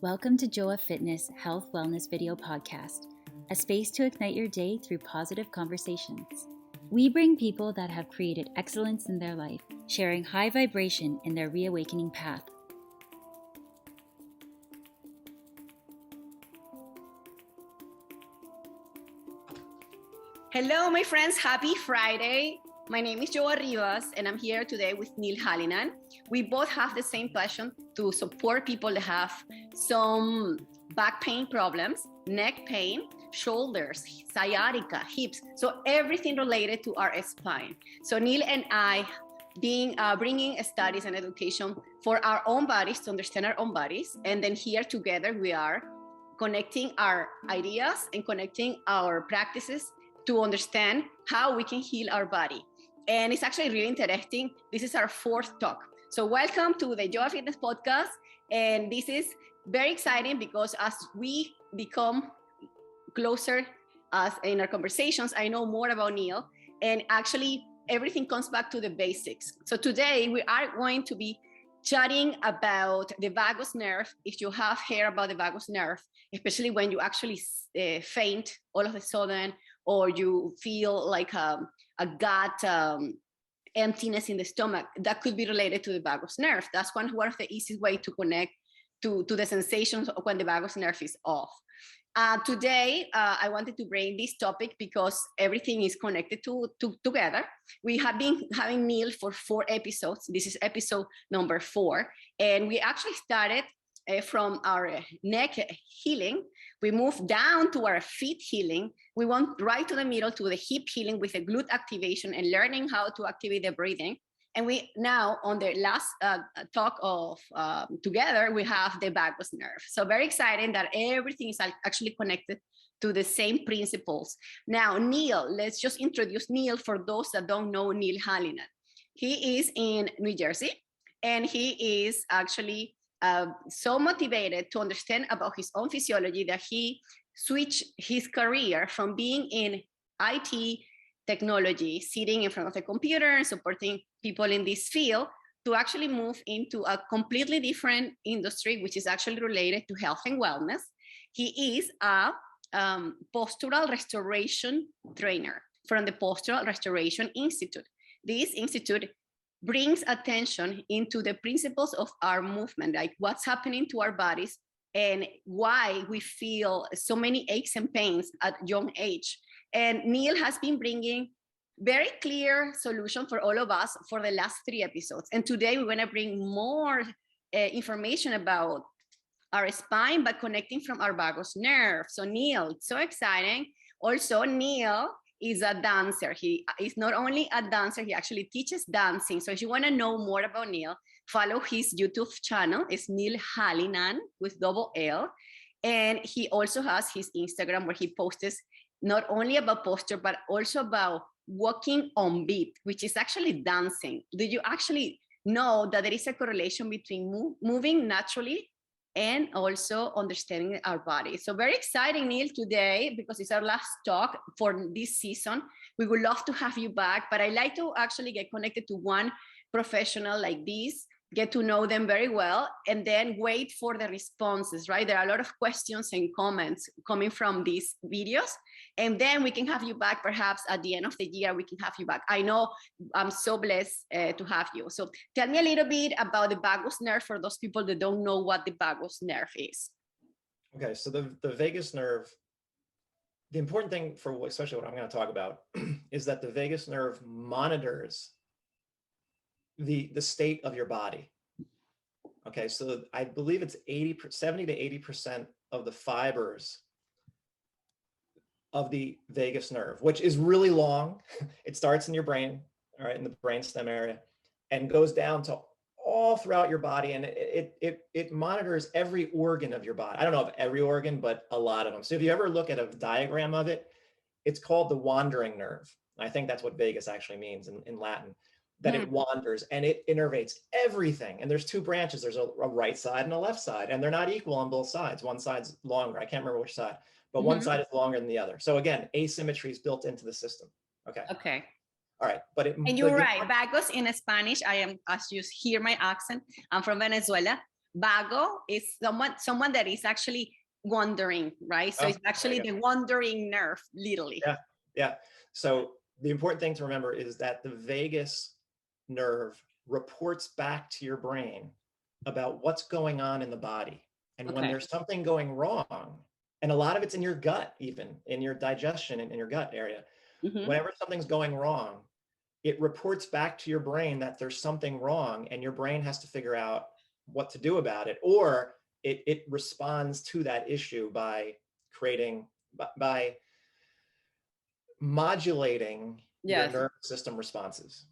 Welcome to Joa Fitness Health Wellness Video Podcast, a space to ignite your day through positive conversations. We bring people that have created excellence in their life, sharing high vibration in their reawakening path. Hello, my friends. Happy Friday. My name is Joa Rivas, and I'm here today with Neal Hallinan. We both have the same passion to support people that have some back pain problems, neck pain, shoulders, sciatica, hips, so everything related to our spine. So Neal and I bringing studies and education for our own bodies to understand our own bodies, and then here together we are connecting our ideas and connecting our practices to understand how we can heal our body. And it's actually really interesting. This is our fourth talk. So welcome to the Joa Fitness Podcast. And this is very exciting because as we become closer as in our conversations, I know more about Neal, and actually everything comes back to the basics. So today we are going to be chatting about the vagus nerve. If you have heard about the vagus nerve, especially when you actually faint all of a sudden, or you feel like a gut emptiness in the stomach, that could be related to the vagus nerve. That's one of the easiest way to connect to the sensations of when the vagus nerve is off. Today, I wanted to bring this topic because everything is connected together. We have been having Neal for 4 episodes. This is episode number 4. And we actually started from our neck healing. We moved down to our feet healing. We went right to the middle to the hip healing with the glute activation and learning how to activate the breathing. And we now, on the last talk of together, we have the vagus nerve. So very exciting that everything is actually connected to the same principles. Now, Neal, let's just introduce Neal for those that don't know Neal Hallinan. He is in New Jersey, and he is actually so motivated to understand about his own physiology that he switched his career from being in IT technology, sitting in front of the computer and supporting people in this field, to actually move into a completely different industry, which is actually related to health and wellness. He is a postural restoration trainer from the Postural Restoration Institute. This institute brings attention into the principles of our movement, like what's happening to our bodies and why we feel so many aches and pains at young age. And Neal has been bringing very clear solution for all of us for the last 3 episodes. And today we're going to bring more information about our spine, but connecting from our vagus nerve. So Neal, it's so exciting. Also, Neal is a dancer. He is not only a dancer, he actually teaches dancing. So if you want to know more about Neal, follow his YouTube channel. It's Neal Hallinan with double L. And he also has his Instagram where he posts not only about posture, but also about walking on beat, which is actually dancing. Did you actually know that there is a correlation between moving naturally and also understanding our body? So very exciting, Neal, today, because it's our last talk for this season. We would love to have you back, but I like to actually get connected to one professional like this, get to know them very well, and then wait for the responses, right? There are a lot of questions and comments coming from these videos, and then we can have you back perhaps at the end of the year. We can have you back. I know I'm so blessed to have you. So tell me a little bit about the vagus nerve for those people that don't know what the vagus nerve is. Okay, so the vagus nerve, the important thing for especially what I'm going to talk about is that the vagus nerve monitors the state of your body. Okay, so I believe it's 70 to 80% of the fibers of the vagus nerve, which is really long. It starts in your brain, all right, in the brainstem area, and goes down to all throughout your body, and it monitors every organ of your body. I don't know if every organ, but a lot of them. So if you ever look at a diagram of it, it's called the wandering nerve. I think that's what vagus actually means in Latin. That it wanders and it innervates everything. And there's 2 branches. There's a right side and a left side, and they're not equal on both sides. One side's longer. I can't remember which side, but one side is longer than the other. So again, asymmetry is built into the system. Okay. All right. But and you're right. Vagus in Spanish, I am, as you hear my accent, I'm from Venezuela. vago is someone that is actually wandering, right? So it's actually the wandering nerve, literally. Yeah. So the important thing to remember is that the vagus nerve reports back to your brain about what's going on in the body. And when there's something going wrong, and a lot of it's in your gut, even in your digestion and in your gut area, whenever something's going wrong, it reports back to your brain that there's something wrong, and your brain has to figure out what to do about it, or it responds to that issue by modulating your nervous system responses.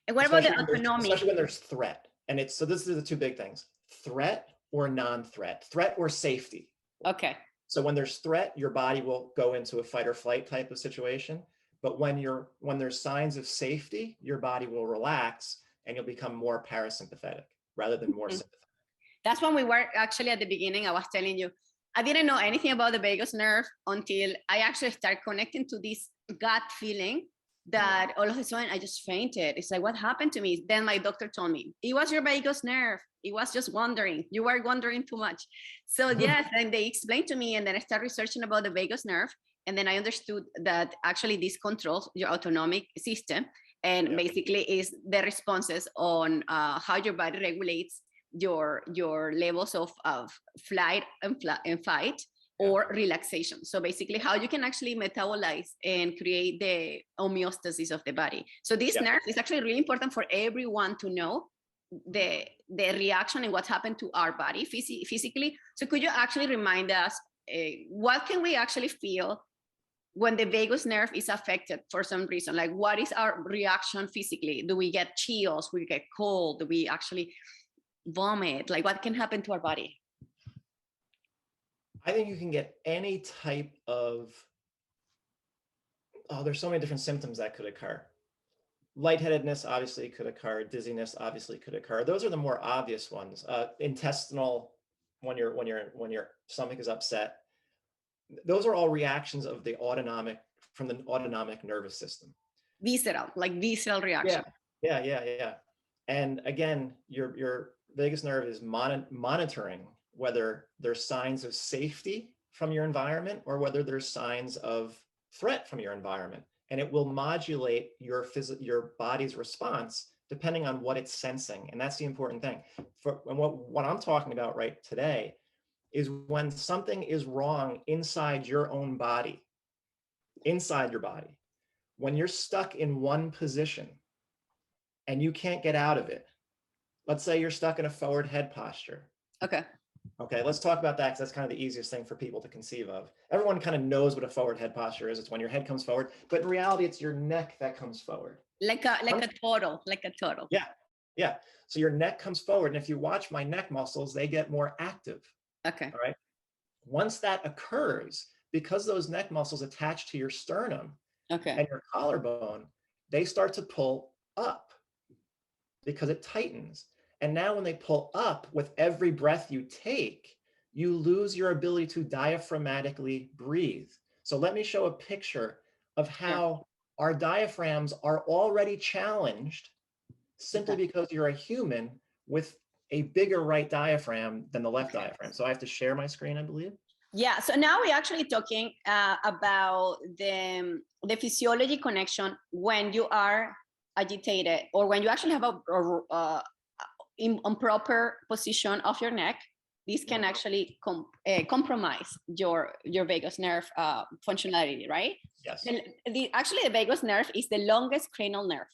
And what about the autonomic? Especially when there's threat. And so this is the two big things: threat or non-threat, threat or safety. Okay. So when there's threat, your body will go into a fight or flight type of situation. But when there's signs of safety, your body will relax and you'll become more parasympathetic rather than more sympathetic. That's when we were actually at the beginning. I was telling you, I didn't know anything about the vagus nerve until I actually started connecting to this gut feeling that all of a sudden I just fainted. It's like, what happened to me? Then my doctor told me, it was your vagus nerve. It was just wandering. You were wandering too much. So yes, and they explained to me, and then I started researching about the vagus nerve. And then I understood that actually this controls your autonomic system, and basically is the responses on how your body regulates your levels of flight and fight or relaxation. So basically how you can actually metabolize and create the homeostasis of the body. So this nerve is actually really important for everyone to know the reaction and what happened to our body physically. So could you actually remind us what can we actually feel when the vagus nerve is affected for some reason? Like, what is our reaction physically? Do we get chills? Do we get cold? Do we actually vomit? Like, what can happen to our body? I think you can get any type of, there's so many different symptoms that could occur. Lightheadedness obviously could occur. Dizziness obviously could occur. Those are the more obvious ones. Intestinal, when your stomach is upset. Those are all reactions of the autonomic nervous system. Visceral reaction. Yeah. And again, your vagus nerve is monitoring whether there's signs of safety from your environment or whether there's signs of threat from your environment. And it will modulate your body's response depending on what it's sensing. And that's the important thing. And what I'm talking about right today is when something is wrong inside your own body, inside your body, when you're stuck in one position and you can't get out of it. Let's say you're stuck in a forward head posture. Okay, let's talk about that because that's kind of the easiest thing for people to conceive of. Everyone kind of knows what a forward head posture is. It's when your head comes forward, but in reality, it's your neck that comes forward. Like a turtle. Yeah. So your neck comes forward, and if you watch my neck muscles, they get more active. Okay. All right. Once that occurs, because those neck muscles attach to your sternum and your collarbone, they start to pull up because it tightens. And now when they pull up, with every breath you take, you lose your ability to diaphragmatically breathe. So let me show a picture of how our diaphragms are already challenged simply because you're a human with a bigger right diaphragm than the left diaphragm. So I have to share my screen, I believe. Yeah, so now we're actually talking about the physiology connection when you are agitated or when you actually have a improper position of your neck. This can actually compromise your vagus nerve functionality, right? Yes. Actually, the vagus nerve is the longest cranial nerve.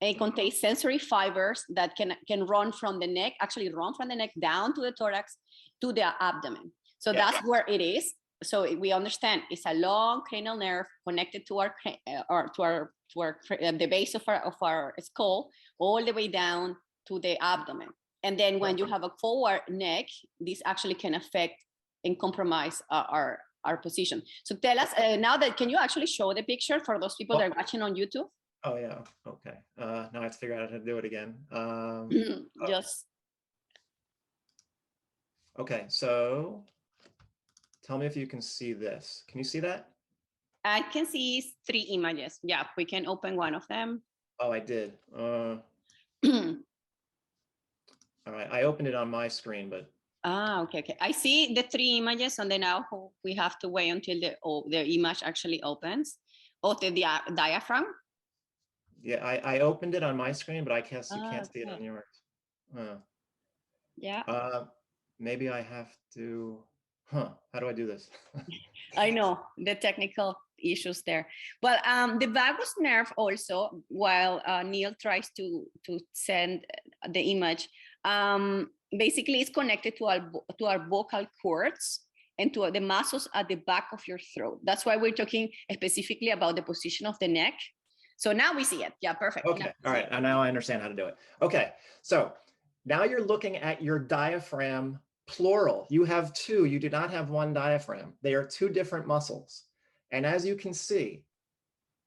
It contains sensory fibers that can run from the neck down to the thorax, to the abdomen. So that's where it is. So we understand it's a long cranial nerve connected to the base of our skull, all the way down to the abdomen. And then when you have a forward neck, this actually can affect and compromise our position. So tell us now that, can you actually show the picture for those people that are watching on YouTube? Oh yeah, okay. Now I have to figure out how to do it again. Okay, so tell me if you can see this. Can you see that? I can see 3 images. Yeah, we can open one of them. Oh, I did. All right, I opened it on my screen, but Okay. I see the 3 images, and then now we have to wait until the image actually opens. Oh, the diaphragm. Yeah, I opened it on my screen, but you can't see it Okay. on yours. Yeah. Maybe I have to, how do I do this? I know the technical issues there. Well, the vagus nerve also, while Neal tries to send the image, basically it's connected to our vocal cords and to the muscles at the back of your throat. That's why we're talking specifically about the position of the neck. So now we see it. Yeah, perfect. Okay, all right, and now I understand how to do it. Okay, so now you're looking at your diaphragm plural. You have 2, you do not have 1 diaphragm. They are 2 different muscles. And as you can see,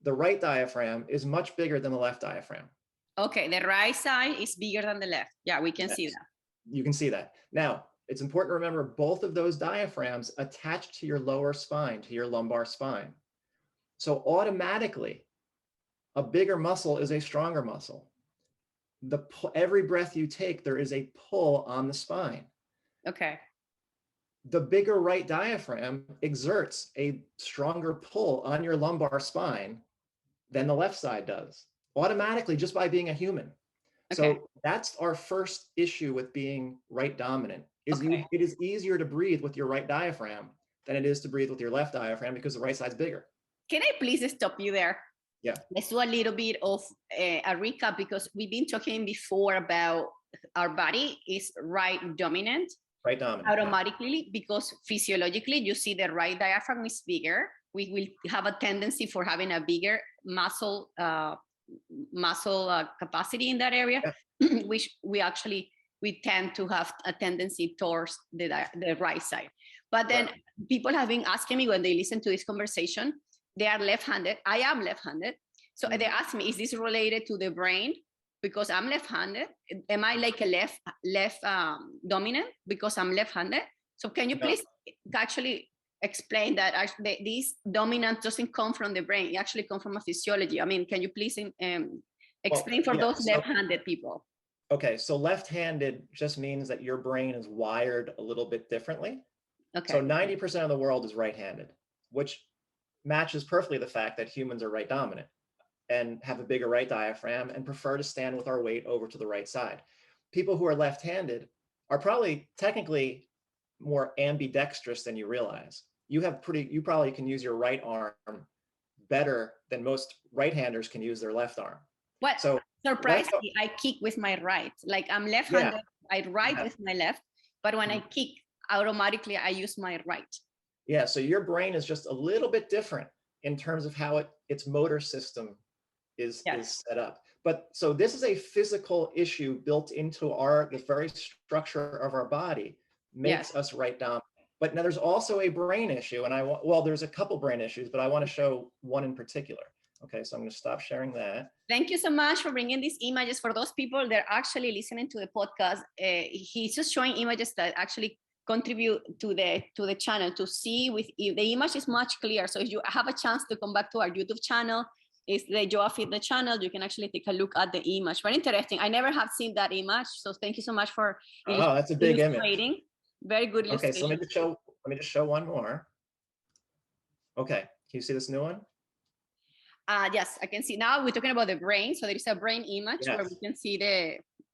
the right diaphragm is much bigger than the left diaphragm. Okay, the right side is bigger than the left. Yeah, we can see that. You can see that. Now, it's important to remember both of those diaphragms attached to your lower spine, to your lumbar spine. So automatically, a bigger muscle is a stronger muscle. Every breath you take, there is a pull on the spine. Okay. The bigger right diaphragm exerts a stronger pull on your lumbar spine than the left side does, automatically, just by being a human. Okay. So that's our first issue with being right dominant, is it is easier to breathe with your right diaphragm than it is to breathe with your left diaphragm because the right side's bigger. Can I please stop you there? Yeah. Let's do a little bit of a recap, because we've been talking before about our body is right dominant. Right dominant. Automatically, because physiologically, you see the right diaphragm is bigger. We will have a tendency for having a bigger muscle capacity in that area, yeah. Which we tend to have a tendency towards the right side. But then people have been asking me when they listen to this conversation, they are left-handed. I am left-handed. So they ask me, is this related to the brain? Because I'm left-handed. Am I like a left dominant because I'm left-handed? So can you please actually explain that this dominant doesn't come from the brain, it actually comes from a physiology? I mean, can you please explain for those left-handed people? Okay, so left-handed just means that your brain is wired a little bit differently. Okay. So 90% of the world is right-handed, which matches perfectly the fact that humans are right dominant and have a bigger right diaphragm and prefer to stand with our weight over to the right side. People who are left-handed are probably technically more ambidextrous than you realize. You probably can use your right arm better than most right-handers can use their left arm. What? So surprisingly, I kick with my right. Like I'm left-handed, I write with my left, but when I kick, automatically I use my right. Yeah, so your brain is just a little bit different in terms of how its motor system is set up. But so this is a physical issue built into the very structure of our body, makes us right dominant. But now there's also a brain issue, and there's a couple brain issues, but I want to show one in particular. Okay, so I'm going to stop sharing that. Thank you so much for bringing these images. For those people that are actually listening to the podcast, he's just showing images that actually contribute to the channel to see the image is much clearer. So if you have a chance to come back to our YouTube channel, it's the Joa Fitness channel, you can actually take a look at the image. Very interesting. I never have seen that image, so thank you so much for that's a big image. Very good illustration. Okay, so let me just show one more. Okay, can you see this new one? Yes, I can see. Now we're talking about the brain. So there is a brain image where we can see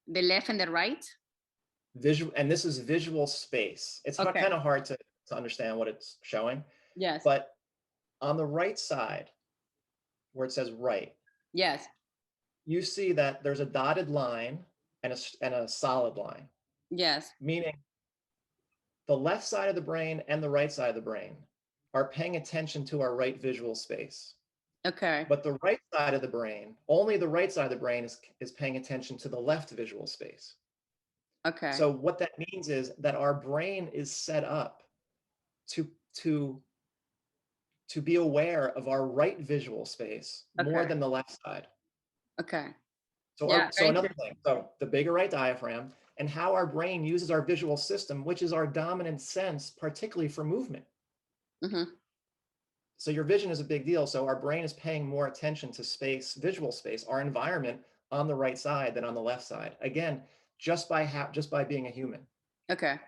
the left and the right. Visual, and this is visual space. It's kind of hard to understand what it's showing. Yes. But on the right side, where it says right, yes, you see that there's a dotted line and a solid line. Yes. Meaning the left side of the brain and the right side of the brain are paying attention to our right visual space. Okay. But the right side of the brain, only the right side of the brain is paying attention to the left visual space. Okay. So what that means is that our brain is set up to be aware of our right visual space more than the left side. Okay. So, so another thing, so the bigger right diaphragm and how our brain uses our visual system, which is our dominant sense, particularly for movement. Mm-hmm. So your vision is a big deal. So our brain is paying more attention to space, visual space, our environment on the right side than on the left side. Again, just by being a human. Okay.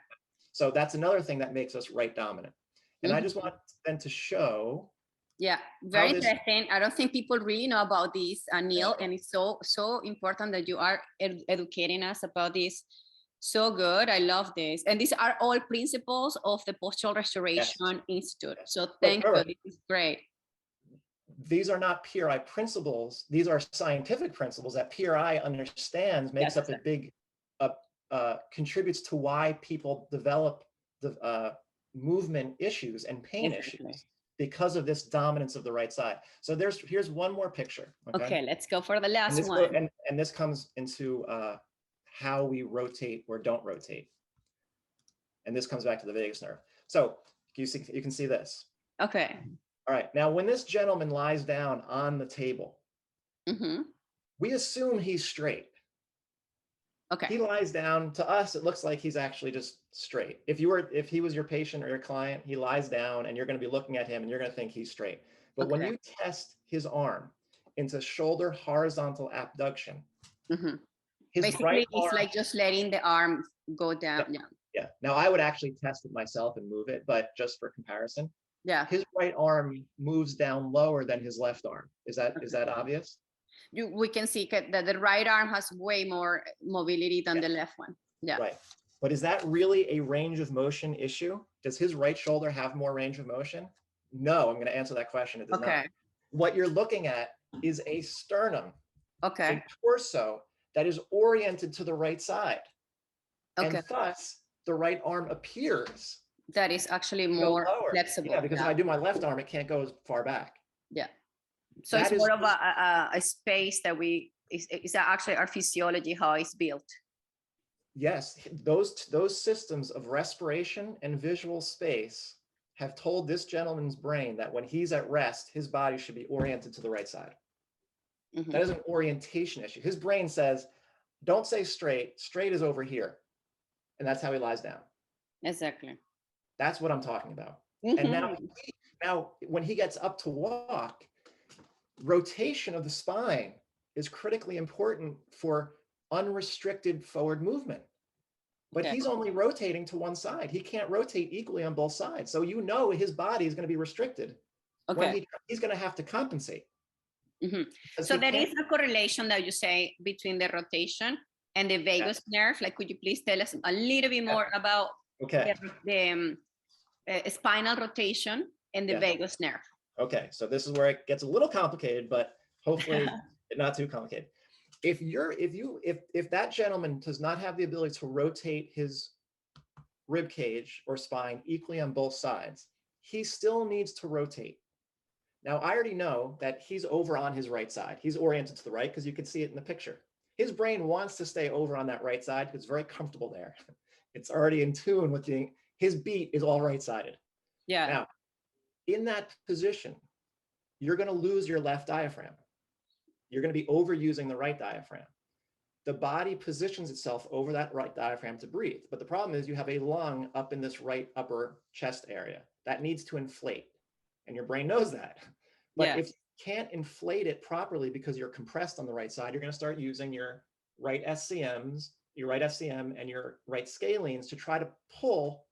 So that's another thing that makes us right dominant. And I just want then to show. Yeah, very interesting. I don't think people really know about this, Neal, and it's so important that you are educating us about this. So good. I love this. And these are all principles of the Postural Restoration Institute. So thank you. This is great. These are not PRI principles. These are scientific principles that PRI understands, makes up a big, contributes to why people develop the movement issues and pain issues because of this dominance of the right side. So here's one more picture. Okay, let's go for the last one. And this comes into how we rotate or don't rotate. And this comes back to the vagus nerve. So you can see this. Okay. All right. Now, when this gentleman lies down on the table, we assume he's straight. Okay. He lies down. To us, it looks like he's actually just straight. If he was your patient or your client, he lies down and you're going to be looking at him and you're going to think he's straight. But when you test his arm into shoulder horizontal abduction, basically it's like just letting the arm go down. Yeah. Now I would actually test it myself and move it, but just for comparison. Yeah. His right arm moves down lower than his left arm. Is that obvious? We can see that the right arm has way more mobility than the left one. Yeah. Right. But is that really a range of motion issue? Does his right shoulder have more range of motion? No, I'm going to answer that question. It does not. What you're looking at is a sternum, a torso that is oriented to the right side. And thus, the right arm appears that is actually more flexible. Yeah, because if I do my left arm, it can't go as far back. Yeah. So it's more of a space that is actually our physiology, how it's built. Yes, those systems of respiration and visual space have told this gentleman's brain that when he's at rest, his body should be oriented to the right side. That is an orientation issue. His brain says, don't say straight is over here. And that's how he lies down. Exactly. That's what I'm talking about. And now when he gets up to walk, rotation of the spine is critically important for unrestricted forward movement. But he's only rotating to one side. He can't rotate equally on both sides. So his body is going to be restricted. When he's going to have to compensate. So there is a correlation that you say between the rotation and the vagus nerve. Like, could you please tell us a little bit more about the spinal rotation and the vagus nerve? Okay, so this is where it gets a little complicated, but hopefully not too complicated. If that gentleman does not have the ability to rotate his rib cage or spine equally on both sides, he still needs to rotate. Now, I already know that he's over on his right side. He's oriented to the right because you can see it in the picture. His brain wants to stay over on that right side because it's very comfortable there. It's already in tune with his beat is all right-sided. Yeah. Now, in that position, you're going to lose your left diaphragm. You're going to be overusing the right diaphragm. The body positions itself over that right diaphragm to breathe. But the problem is you have a lung up in this right upper chest area that needs to inflate. And your brain knows that. But if you can't inflate it properly because you're compressed on the right side, you're going to start using your right SCM and your right scalenes to try to pull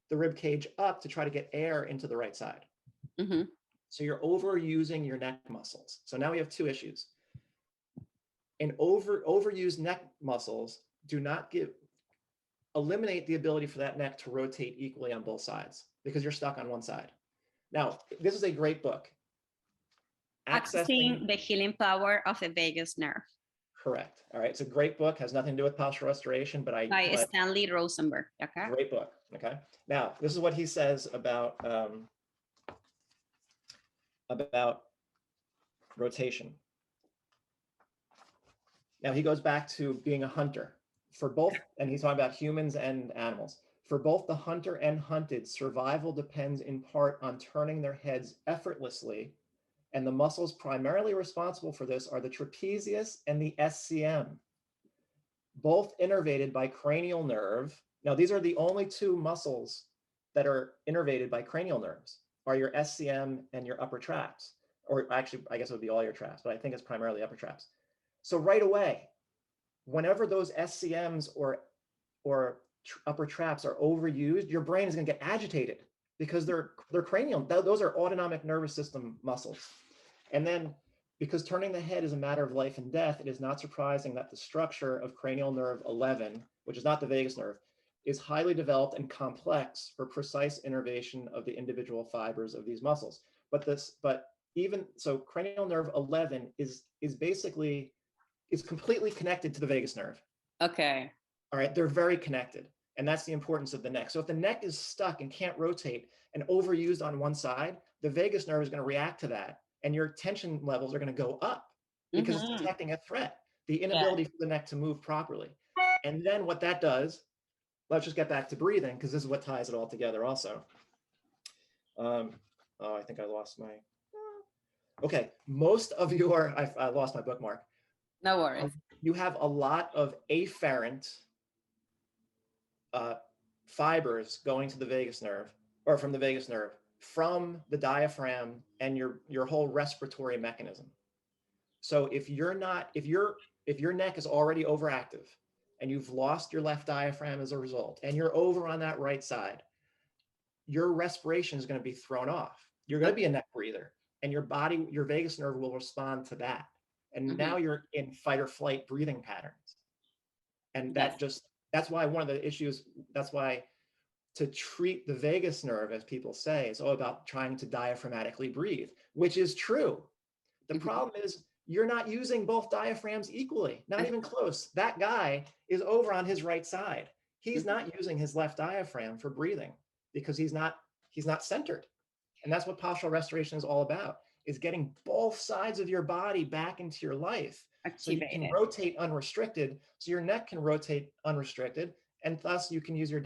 the rib cage up to try to get air into the right side. So you're overusing your neck muscles. So now we have two issues. And overused neck muscles do not eliminate the ability for that neck to rotate equally on both sides because you're stuck on one side. Now, this is a great book. Accessing the healing power of the vagus nerve. Correct. All right. It's a great book. Has nothing to do with postural restoration, but by Stanley Rosenberg. Okay. Great book. Okay. Now, this is what he says about rotation. Now, he goes back to being a hunter for both, and he's talking about humans and animals. For both the hunter and hunted, survival depends in part on turning their heads effortlessly, and the muscles primarily responsible for this are the trapezius and the SCM, both innervated by cranial nerve. Now, these are the only two muscles that are innervated by cranial nerves, are your SCM and your upper traps, or actually, I guess it would be all your traps, but I think it's primarily upper traps. So right away, whenever those SCMs or upper traps are overused, your brain is going to get agitated because they're cranial. Those are autonomic nervous system muscles. And then because turning the head is a matter of life and death, it is not surprising that the structure of cranial nerve 11, which is not the vagus nerve, is highly developed and complex for precise innervation of the individual fibers of these muscles. But even so, cranial nerve 11 is completely connected to the vagus nerve. Okay. All right, they're very connected. And that's the importance of the neck. So if the neck is stuck and can't rotate and overused on one side, the vagus nerve is going to react to that. And your tension levels are going to go up because it's detecting a threat, the inability for the neck to move properly. And then what that does, let's just get back to breathing because this is what ties it all together also. I think I lost my, okay. Most of you are, I lost my bookmark. No worries. You have a lot of afferent fibers going to the vagus nerve, or from the vagus nerve, from the diaphragm and your whole respiratory mechanism. So if your neck is already overactive and you've lost your left diaphragm as a result, and you're over on that right side, your respiration is going to be thrown off. You're going to be a neck breather, and your vagus nerve will respond to that. And now you're in fight or flight breathing patterns. And that's why one of the issues, that's why to treat the vagus nerve, as people say, is all about trying to diaphragmatically breathe, which is true. The problem is you're not using both diaphragms equally, not even close. That guy is over on his right side. He's not using his left diaphragm for breathing because he's not centered. And that's what postural restoration is all about, is getting both sides of your body back into your life. So you can rotate unrestricted, so your neck can rotate unrestricted, and thus you can use your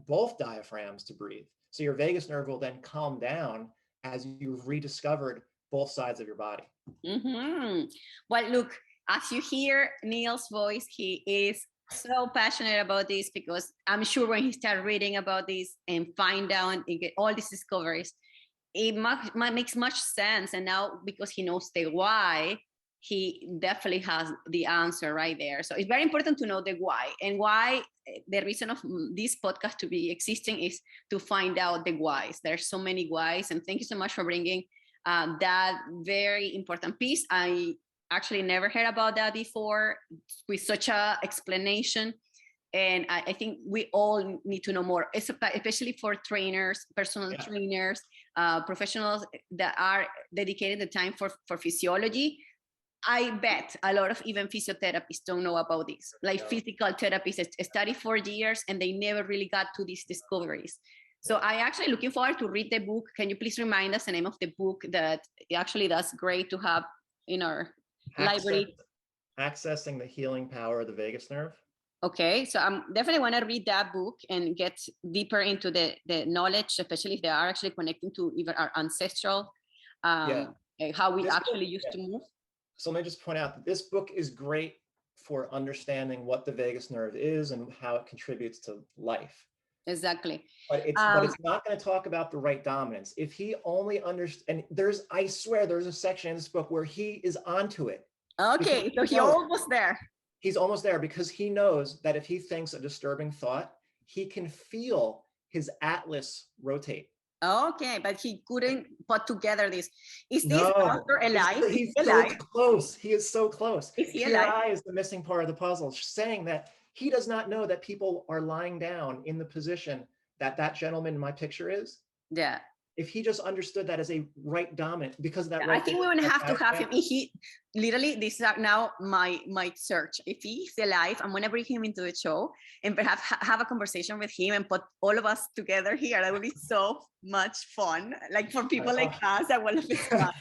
both diaphragms to breathe. So your vagus nerve will then calm down as you've rediscovered both sides of your body. Well, look, as you hear Neal's voice, he is so passionate about this, because I'm sure when he started reading about this and find out and get all these discoveries, it makes much sense. And now, because he knows the why, he definitely has the answer right there. So it's very important to know the why, and why the reason of this podcast to be existing is to find out the whys. There's so many whys, and thank you so much for bringing that very important piece. I actually never heard about that before with such a explanation. And I think we all need to know more, especially for trainers, personal trainers, professionals that are dedicated the time for physiology. I bet a lot of even physiotherapists don't know about this. Like physical therapists study for years and they never really got to these discoveries. So I actually looking forward to read the book. Can you please remind us the name of the book that actually that's great to have in our library? Accessing the Healing Power of the Vagus Nerve. Okay, so I'm definitely want to read that book and get deeper into the knowledge, especially if they are actually connecting to even our ancestral, how we actually used to move. So let me just point out that this book is great for understanding what the vagus nerve is and how it contributes to life. Exactly. But it's not going to talk about the right dominance. If he only understands, and I swear there's a section in this book where he is onto it. Okay, so he's almost there. He's almost there because he knows that if he thinks a disturbing thought, he can feel his atlas rotate. Okay, but he couldn't put together this. Is this author alive? He's so close. He is so close. Is he alive? Eye is the missing part of the puzzle, saying that he does not know that people are lying down in the position that gentleman in my picture is. Yeah. If he just understood that as a right dominant, because of that. I think we would have to have him. He literally, this is now my search. If he's alive, I'm gonna bring him into the show and perhaps have a conversation with him and put all of us together here. That would be so much fun. Like for people like us that will be fun.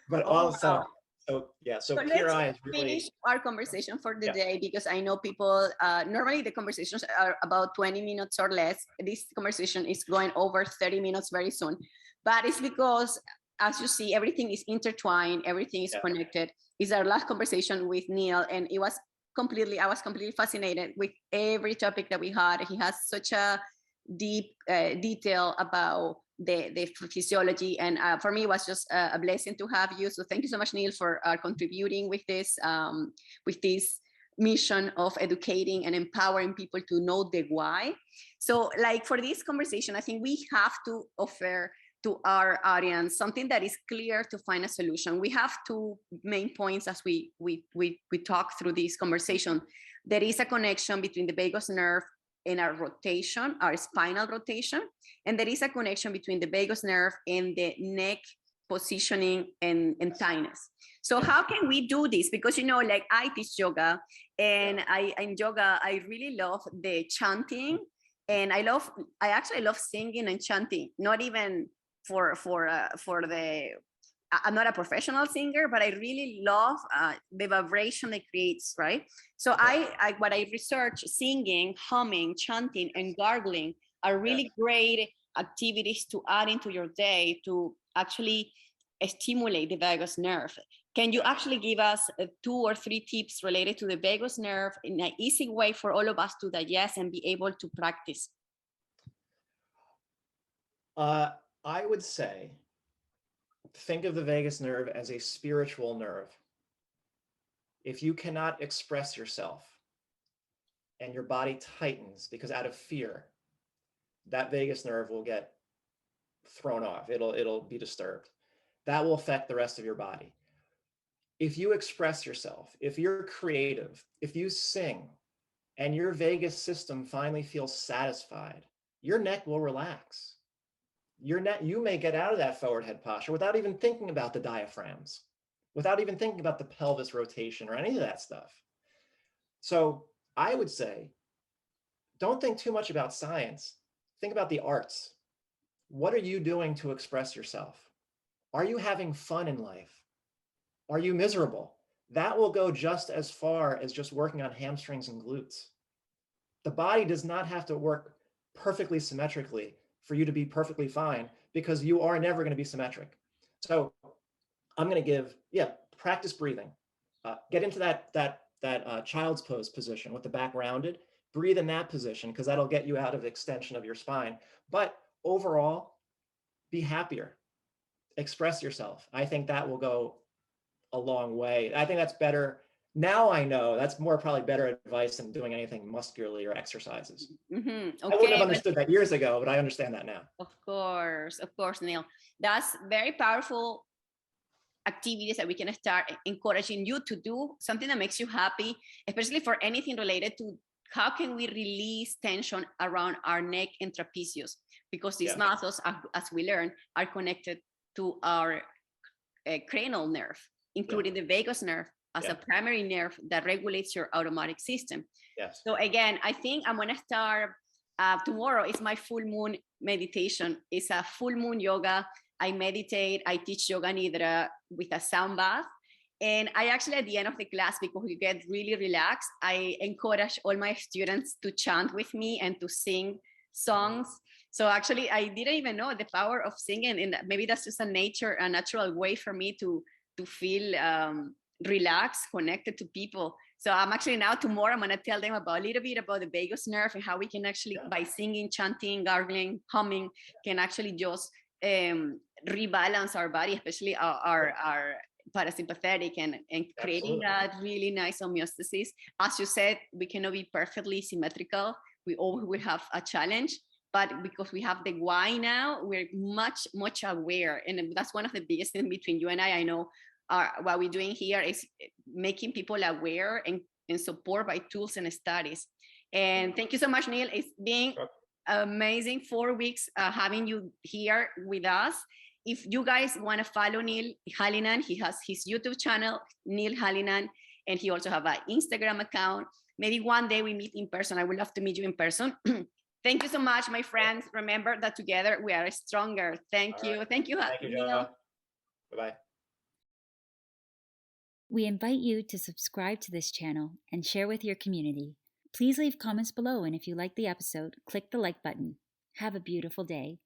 But also, so Pure Eye is really. Finish our conversation for the day, because I know people. Normally the conversations are about 20 minutes or less. This conversation is going over 30 minutes very soon. But it's because, as you see, everything is intertwined, everything is connected. It's our last conversation with Neal, and I was completely fascinated with every topic that we had. He has such a deep detail about the physiology, and for me, it was just a blessing to have you. So thank you so much, Neal, for contributing with this mission of educating and empowering people to know the why. So like for this conversation, I think we have to offer to our audience something that is clear to find a solution. We have two main points as we talk through this conversation. There is a connection between the vagus nerve and our rotation, our spinal rotation, and there is a connection between the vagus nerve and the neck positioning and tightness. So how can we do this? Because, you know, like I teach yoga, and in yoga, I really love the chanting, and I actually love singing and chanting, not even for the, I'm not a professional singer, but I really love the vibration it creates, right? So what I research, singing, humming, chanting, and gargling are really great activities to add into your day to actually stimulate the vagus nerve. Can you actually give us 2 or 3 tips related to the vagus nerve in an easy way for all of us to digest and be able to practice? I would say, think of the vagus nerve as a spiritual nerve. If you cannot express yourself and your body tightens because out of fear, that vagus nerve will get thrown off. It'll be disturbed. That will affect the rest of your body. If you express yourself, if you're creative, if you sing, and your vagus system finally feels satisfied, your neck will relax. You may get out of that forward head posture without even thinking about the diaphragms, without even thinking about the pelvis rotation or any of that stuff. So I would say, don't think too much about science. Think about the arts. What are you doing to express yourself? Are you having fun in life? Are you miserable? That will go just as far as just working on hamstrings and glutes. The body does not have to work perfectly symmetrically for you to be perfectly fine, because you are never going to be symmetric. So I'm going to give, practice breathing. Get into that child's pose position with the back rounded. Breathe in that position, because that'll get you out of extension of your spine. But overall, be happier. Express yourself. I think that will go a long way. I think that's better. Now I know that's probably better advice than doing anything muscularly or exercises. Okay, I wouldn't have understood that years ago, but I understand that now. Of course, Neal. That's very powerful activities that we can start encouraging you to do, something that makes you happy, especially for anything related to how can we release tension around our neck and trapezius, because these muscles, as we learn, are connected to our cranial nerve, including the vagus nerve as a primary nerve that regulates your autonomic system. Yes. So again, I think I'm going to start tomorrow is my full moon meditation. It's a full moon yoga. I meditate, I teach yoga nidra with a sound bath. And I actually, at the end of the class, because you get really relaxed, I encourage all my students to chant with me and to sing songs. So actually, I didn't even know the power of singing, and maybe that's just a natural way for me to feel relaxed, connected to people. So I'm actually now tomorrow, I'm going to tell them a little bit about the vagus nerve and how we can actually, by singing, chanting, gargling, humming, can actually just rebalance our body, especially our parasympathetic, and creating that really nice homeostasis. As you said, we cannot be perfectly symmetrical. We always will have a challenge, but because we have the why now, we're much aware. And that's one of the biggest things between you and I know. What we're doing here is making people aware and support by tools and studies. And thank you so much, Neal. It's been amazing 4 weeks having you here with us. If you guys want to follow Neal Hallinan, he has his YouTube channel, Neal Hallinan, and he also have an Instagram account. Maybe one day we meet in person. I would love to meet you in person. Thank you so much, my friends. Remember that together we are stronger. Thank you. Thank you, Neal. Bye-bye. We invite you to subscribe to this channel and share with your community. Please leave comments below, and if you like the episode, click the like button. Have a beautiful day.